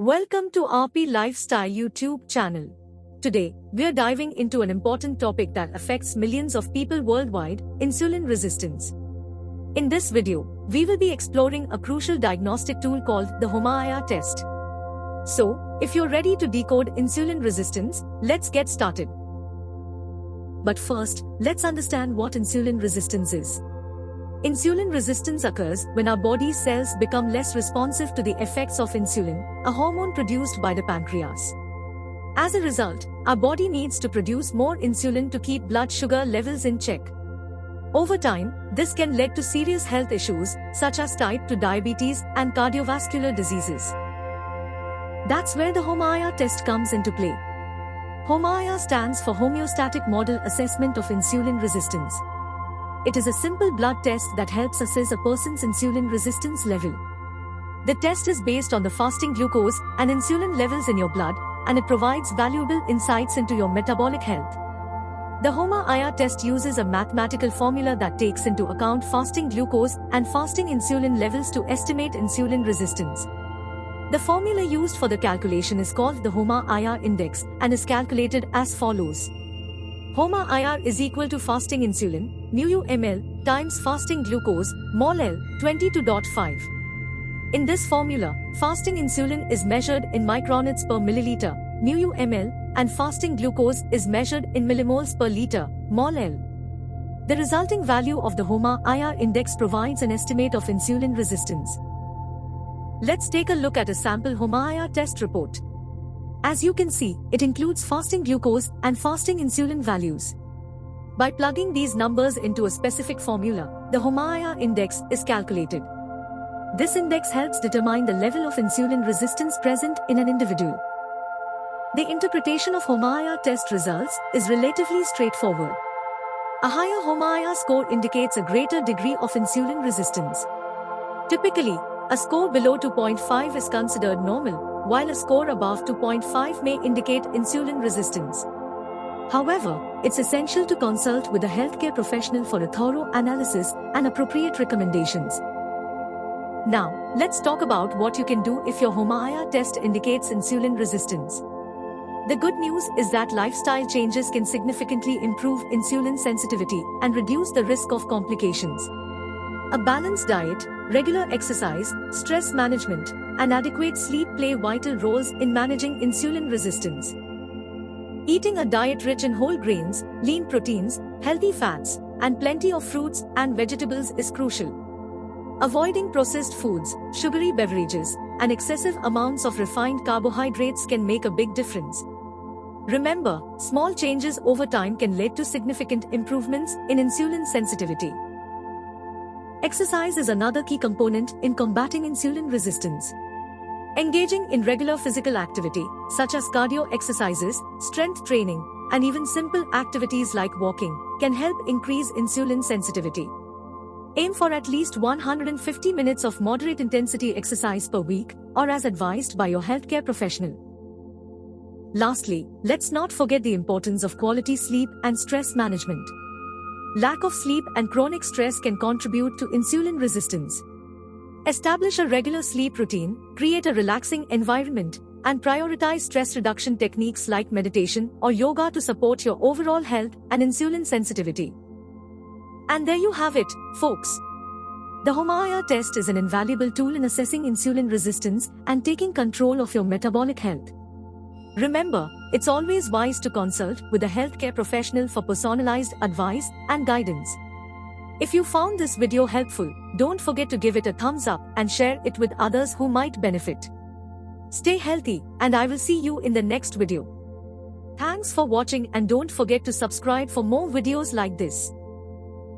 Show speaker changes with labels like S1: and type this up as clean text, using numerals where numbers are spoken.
S1: Welcome to RP Lifestyle YouTube channel. Today, we are diving into an important topic that affects millions of people worldwide, insulin resistance. In this video, we will be exploring a crucial diagnostic tool called the HOMA-IR test. So, if you're ready to decode insulin resistance, let's get started. But first, let's understand what insulin resistance is. Insulin resistance occurs when our body's cells become less responsive to the effects of insulin, a hormone produced by the pancreas. As a result, our body needs to produce more insulin to keep blood sugar levels in check. Over time, this can lead to serious health issues such as type 2 diabetes and cardiovascular diseases. That's where the HOMA-IR test comes into play. HOMA-IR stands for Homeostatic Model Assessment of Insulin Resistance. It is a simple blood test that helps assess a person's insulin resistance level. The test is based on the fasting glucose and insulin levels in your blood, and it provides valuable insights into your metabolic health. The HOMA-IR test uses a mathematical formula that takes into account fasting glucose and fasting insulin levels to estimate insulin resistance. The formula used for the calculation is called the HOMA-IR index and is calculated as follows. HOMA-IR is equal to fasting insulin, mu ml, times fasting glucose, mol L, 22.5. In this formula, fasting insulin is measured in micronits per milliliter, mu ml, and fasting glucose is measured in millimoles per liter, mol L. The resulting value of the HOMA-IR index provides an estimate of insulin resistance. Let's take a look at a sample HOMA-IR test report. As you can see, it includes fasting glucose and fasting insulin values. By plugging these numbers into a specific formula, the HOMA-IR index is calculated. This index helps determine the level of insulin resistance present in an individual. The interpretation of HOMA-IR test results is relatively straightforward. A higher HOMA-IR score indicates a greater degree of insulin resistance. Typically, a score below 2.5 is considered normal, while a score above 2.5 may indicate insulin resistance. However, it's essential to consult with a healthcare professional for a thorough analysis and appropriate recommendations. Now, let's talk about what you can do if your HOMA-IR test indicates insulin resistance. The good news is that lifestyle changes can significantly improve insulin sensitivity and reduce the risk of complications. A balanced diet, regular exercise, stress management, and adequate sleep play vital roles in managing insulin resistance. Eating a diet rich in whole grains, lean proteins, healthy fats, and plenty of fruits and vegetables is crucial. Avoiding processed foods, sugary beverages, and excessive amounts of refined carbohydrates can make a big difference. Remember, small changes over time can lead to significant improvements in insulin sensitivity. Exercise is another key component in combating insulin resistance. Engaging in regular physical activity, such as cardio exercises, strength training, and even simple activities like walking, can help increase insulin sensitivity. Aim for at least 150 minutes of moderate intensity exercise per week, or as advised by your healthcare professional. Lastly, let's not forget the importance of quality sleep and stress management. Lack of sleep and chronic stress can contribute to insulin resistance. Establish a regular sleep routine, create a relaxing environment, and prioritize stress reduction techniques like meditation or yoga to support your overall health and insulin sensitivity. And there you have it, folks. The HOMA-IR test is an invaluable tool in assessing insulin resistance and taking control of your metabolic health. Remember, it's always wise to consult with a healthcare professional for personalized advice and guidance. If you found this video helpful, don't forget to give it a thumbs up and share it with others who might benefit. Stay healthy, and I will see you in the next video. Thanks for watching, and don't forget to subscribe for more videos like this.